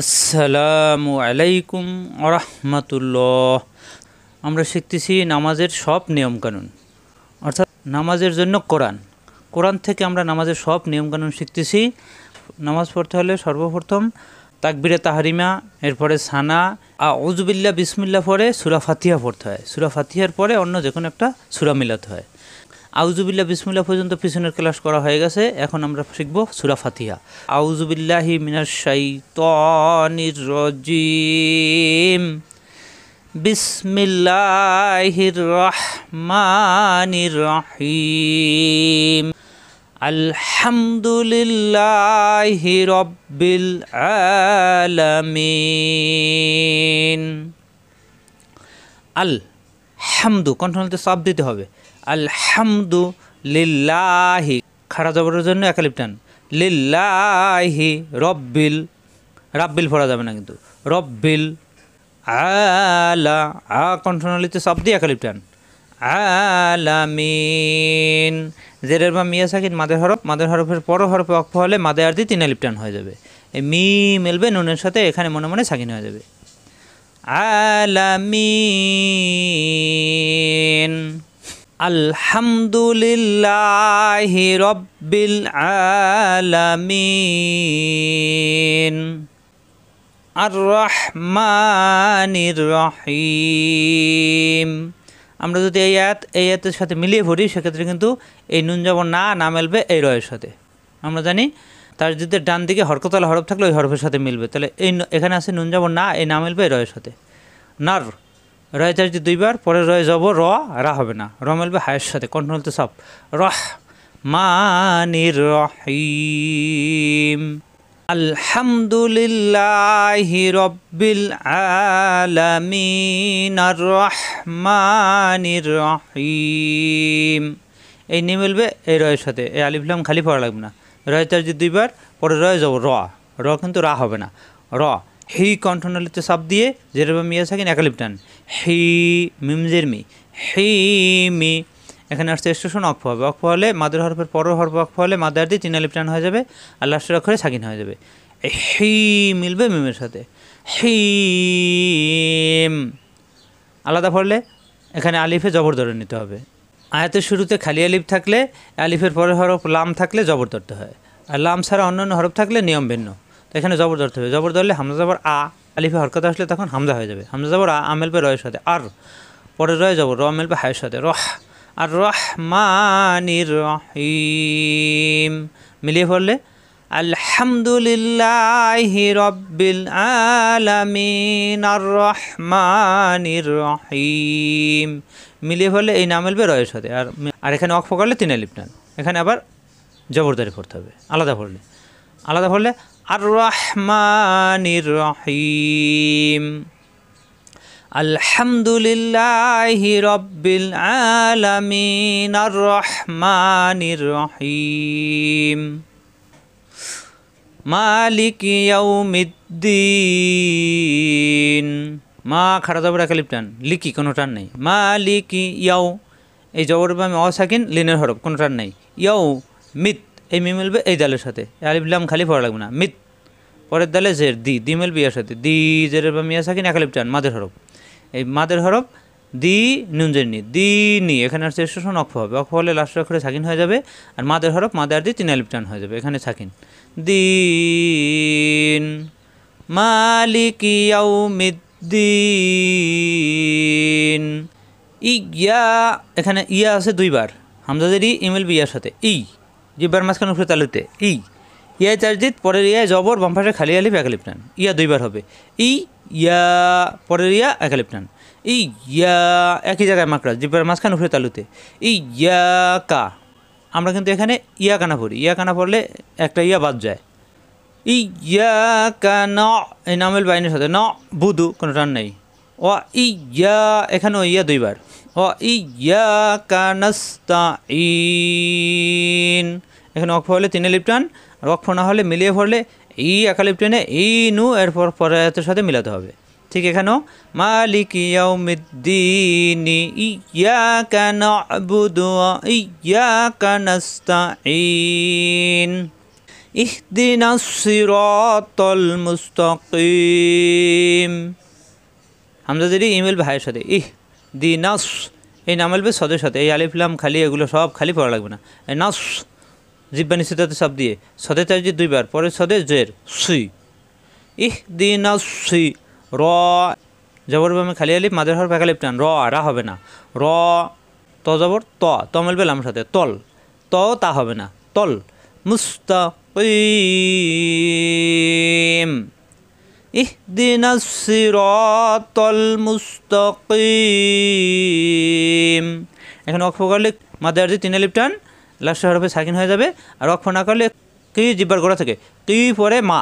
আসসালামু আলাইকুম ওরহমতুল্লাহ। আমরা শিখতেছি নামাজের সব নিয়মকানুন, অর্থাৎ নামাজের জন্য কোরআন থেকে আমরা নামাজের সব নিয়মকানুন শিখতেছি। নামাজ পড়তে হলে সর্বপ্রথম তাকবিরে তাহরিমা, এরপরে সানা, আউযুবিল্লাহ বিসমিল্লাহ পরে সূরা ফাতিহা পড়তে হয়। সূরা ফাতিহার পরে অন্য যে কোনো একটা সূরা মিলাতে হয়। আউযুবিল্লাহ বিসমিল্লাহ পর্যন্ত পিছনের ক্লাস করা হয়ে গেছে, এখন আমরা শিখব সূরা ফাতিহা। আউযুবিল্লাহি মিনাশ শাইতানির রাজিম, বিসমিল্লাহির রহমানির রহিম, আলহামদুলিল্লাহি রাব্বিল আলামিন। হামদু কন্ট্রোলতে চাপ দিতে হবে। আলহামদু লিল্লাহি, খাড়া জবরের জন্য একালিপ টান, লিল্লাহি রব্বিল, রাব্বিল পড়া যাবে না কিন্তু, রব্বিল আলা, কন্ট্রোলিতে চাপ দিয়ে একালিপ টান, আলামিন। জেরের বা মিয়া সাকিন মাদের হরফের পর হরফে ওয়াকফ হলে মাদে আর দিয়ে 3 আলিপ টান হয়ে যাবে। এই মি মেলবে নুনের সাথে, এখানে মনে মনে সাকিন হয়ে যাবে। আলামিন, আলহামদুলিল্লাহি রাব্বিল আলামিন, আর রহমানির রহিম। আমরা যদি এই আয়াতের সাথে মিলিয়ে পড়ি, সেক্ষেত্রে কিন্তু এই নুন জবর না মেলবে এই রয়ের সাথে। আমরা জানি তার যদি ডান দিকে হরকতলা হরফ থাকলে ওই হরফের সাথে মিলবে, তাহলে এখানে আছে নুন জবর না, এই না মিলবে এই রয়ের সাথে। নার, রয় চার্জি 2 বার, পরে রয় যাব রা হবে না, মিলবে হায়ের সাথে, কন্ট্রোলতে সব। রহমানির রহিম, আলহামদুলিল্লাহি রাব্বিল আলামিন, আর রহমানির রহিম। এই নি মিলবে এই রয়ের সাথে, এই আলিফ লাম খালি পড়া লাগবে না। রয় চার্জি 2 বার, পরে রয় যাব র কিন্তু রা হবে না, হি কণ্ঠনালীতে চাপ দিয়ে যেরকম মিয়া থাকেন একালিপ টান, হি মিমজের মি, হি মি। এখানে আসছে স্টেশন অক্ফ হবে, অক্ফ হলে মাদের হরফের পর হরফ অক্ফ হলে মাদার দিয়ে 3 আলিপ টান হয়ে যাবে, আর লাস্টের অক্ষরে সাকিন হয়ে যাবে। হি মিলবে মিমের সাথে, হিম। আলাদা পড়লে এখানে আলিফে জবর ধরে নিতে হবে। আয়াতের শুরুতে খালি আলিফ থাকলে, আলিফের পরের হরফ লাম থাকলে জবর ধরতে হয়, আর লাম ছাড়া অন্যান্য হরফ থাকলে নিয়ম ভিন্ন। তো এখানে জবর ধরতে হবে, জবর ধরলে হামজা জবর আ, আলিফে হরকত আসলে তখন হামজা হয়ে যাবে। হামজা জবর আ মেলবে রয়ের সাথে, আর পরের রয় জবর মেলবে হায়ের সাথে, আর রহমানির রহিম। মিলিয়ে পড়লে আলহামদুলিল্লাহি রাব্বিল আলামিন, আর রহমানির রহিম। মিলিয়ে পড়লে এই না মিলবে রয়ের সাথে, আর এখানে অক্ফ করলে 3 আলিফ টান, এখানে আবার জবরদারি পড়তে হবে। আলাদা পড়লে আর রহমানির রহিম, আলহামদুলিল্লাহি রাব্বিল আলামিন, আর রহমানির রহিম, মালিকি ইয়াউমিদ্দিন। মা খাড়া জবর একালিপ টান, লিকি কোনো টান নেই, মালিকি ইয়াও, এই জবর আমি অসাকিন লিনের হরফ, কোনো টান নেই। ইয়াও মিত, এই মি মিলবে এই দালের সাথে, আলিফ লাম খালি পড়া লাগবে না, মিত। পরের দালে জের দি মিলবে ইয়ার সাথে, দি জেরের বা মিয়া সাকিন একালিপ টান, মাদের হরফ, এই মাদের হরফ দি নুনজের নি, দি নি। এখানে আসছে স্টেশন অক্ফ হবে, অক্ফ হলে লাস্টের অক্ষরে সাকিন হয়ে যাবে, আর মাদের হরফ মাদার দিয়ে 3 আলিফ টান হয়ে যাবে, এখানে সাকিন। দিন, মালিকি ইয়াউমিদ্দিন। ইয়া, এখানে ইয়া আছে 2 বার, হামজাদের ইমেল বিয়ার সাথে, জিব্বার মাঝখানে উপরে তালুতে ইয়া চার্জিত, পরের ইয়া জবর বাম পাশে খালি আলিফ একালিপ টান, ইয়া 2 বার হবে, ইয়া পরের ইয়া একালিপ টান, ইয়া একই জায়গায় মাকড়া, জিব্বার মাঝখানে উপরে তালুতে, ইয়া কা। আমরা কিন্তু এখানে ইয়া কানা পড়ি, ইয়া কানা পড়লে একটা ইয়া বাদ যায়। ইয়া কান, এই নামেল বাইনের সাথে ন বুধু, কোনো টান নেই। ইয়া, এখানেও ইয়া 2 বার, ইয়া কানাস্তাইন। এখানে অক্ফ হলে 3 আলিফ টান, আর অক্ফ না হলে মিলিয়ে পড়লে একালিফ টেনে নু এরপর পরের সাথে মিলাতে হবে। ঠিক এখানেও মালিকি ইয়াউমিদ্দিনি ইয়াকা না'বুদু ওয়া ইয়াকা নাস্তাঈন। ইহদিনাস সিরাতাল মুস্তাকিম। হামজা জেরি ইমেল ভাইয়ের সাথে ইহদিনাস, এই নাম মিলবে সদের সাথে, এই আলিফ লাম খালি এগুলো সব খালি পড়া লাগবে না। এই নাস জিব্বা নিচেতে চাপ দিয়ে সদে তাজদিদ দুইবার, পরে সদে জের সি, ইহদিনাস সি র জবর বামে খালি আলিফ মাদের হরফ এক আলিফ টান, র রা হবে না, র ত জবর ত মিলবে লামের সাথে, তল ত তা হবে না, তল মুস্তাকিম, ইহদিনাস সিরাতাল মুস্তাকিম। এখন ওয়াকফ করলে মাদে আরজি তিন আলিফ টান লাস্টের হরফে সাকিন হয়ে যাবে, আর ওয়াকফ না করলে কি জিব্বার গোড়া থেকে কি পরে মা,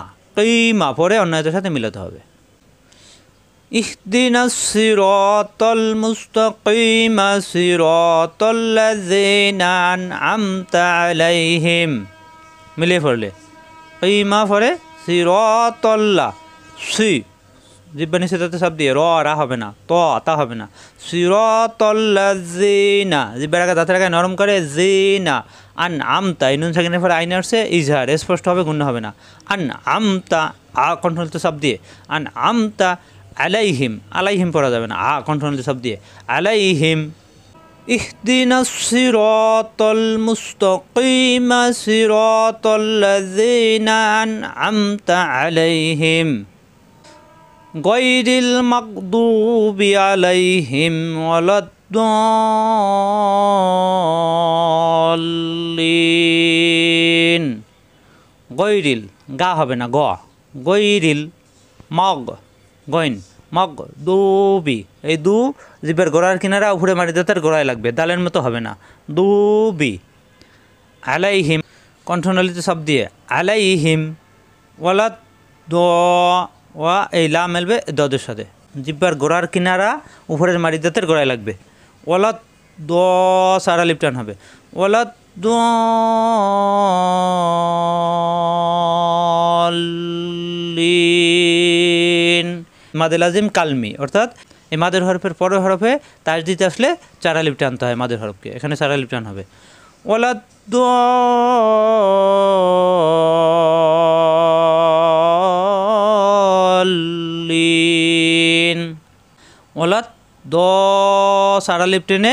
মা পরে অন্যায়তের সাথে মিলাতে হবে। ইহদিনাস সিরাতাল মুস্তাকিম সিরাতাল্লাযিনা আন'আমতা আলাইহিম, মিলিয়ে পড়লে কিমা পরে সিরাতাল্লাহ সি জিব্বা নিচে তাতে সব দিয়ে র রা হবে না, ত তা হবে না, সিরাতাল্লাযিনা জিব্বার আগে দাঁতের আগে নরম করে জিনা, আন'আমতা এই নুন সাকিনের পরে আইন আসছে ইজহার স্পষ্ট হবে, গুণ হবে না, আন'আমতা আ কন্ট্রোল সব দিয়ে, আন'আমতা আলাইহিম, আলাইহিম পড়া যাবে না, আ কন্ট্রোল সব দিয়ে আলাইহিম। ইহদিনাস সিরাতাল মুস্তাকিম সিরাতাল্লাযিনা আন'আমতা আলাইহিম গায়রিল মাগদুবি আলাইহিম ওয়ালাদ-দাল্লিন। গায়রিল গা হবে না গ, গায়রিল মগ গইন মগ দুবি, এই দু জিবের গোড়ার কিনারা উপরে মারি দাঁতের গোড়ায় লাগবে, দালের মতো হবে না, দুবি। আলাইহিম কণ্ঠনালীতে সব দিয়ে আলাইহিম, ওয়ালাদ দ ওয়া এই লা মেলবে দদের সাথে, জিব্বার গোড়ার কিনারা উপরের মারি দাঁতের গোড়ায় লাগবে, ওয়ালাদ দ সারা লিপটান হবে, ওয়ালাদ দাল্লিন। মাদে লাজিম কালমি, অর্থাৎ এই মাদের হরফের পরের হরফে তাজদিদ আসলে চার আলিফ টানতে হয় মাদের হরফকে, এখানে চার আলিফ টান হবে, ওয়ালাদ-দাল্লিন। ওয়ালাদ দ চার আলিফ টেনে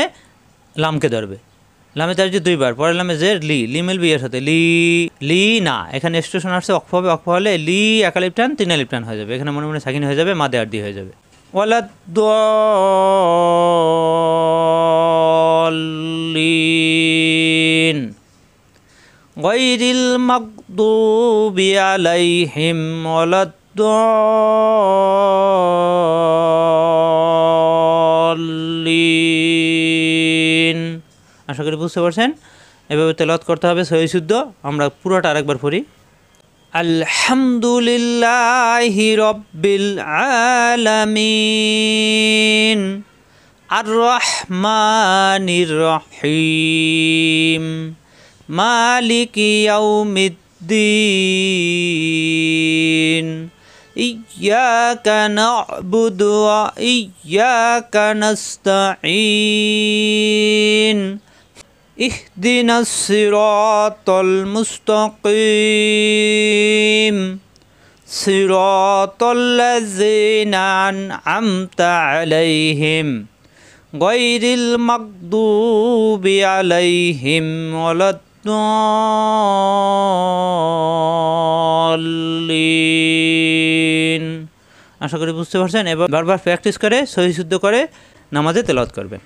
লামকে ধরবে, লামে তাজদিদ দুইবার, পরের লামে জের লি, লি মিলবে এর সাথে লি, লি না এখানে স্টেশন আসছে অক্ফ হবে, অক্ফ হলে লি এক আলিফ টান তিন আলিফ টান হয়ে যাবে, এখানে মনে মনে সাকিন হয়ে যাবে, মাদে আরদি হয়ে যাবে। ওয়ালাদ-দাল্লিন গায়রিল মাগদুবি আলাইহিম ওয়ালাদ-দাল্লিন। আশা করি বুঝতে পারছেন। এভাবে তেলাওয়াত করতে হবে সহি শুদ্ধ। আমরা পুরোটা আরেকবার পড়ি। আলহামদুলিল্লাহি রাব্বিল আলামিন আর রহমানির রহিম মালিকি ইয়াউমিদ্দিন ইয়্যাকা না'বুদু ওয়া ইয়্যাকা নাস্তাঈন ইহদিনাস সিরাতাল মুস্তাকিম সিরাতাল্লাযিনা আন'আমতা আলাইহিম গায়রিল মাগদুবি আলাইহিম ওয়ালাদ-দাল্লিন। আশা করি বুঝতে পারছেন। এবার বারবার প্র্যাকটিস করে সহি শুদ্ধ করে নামাজে তেলাওয়াত করবেন।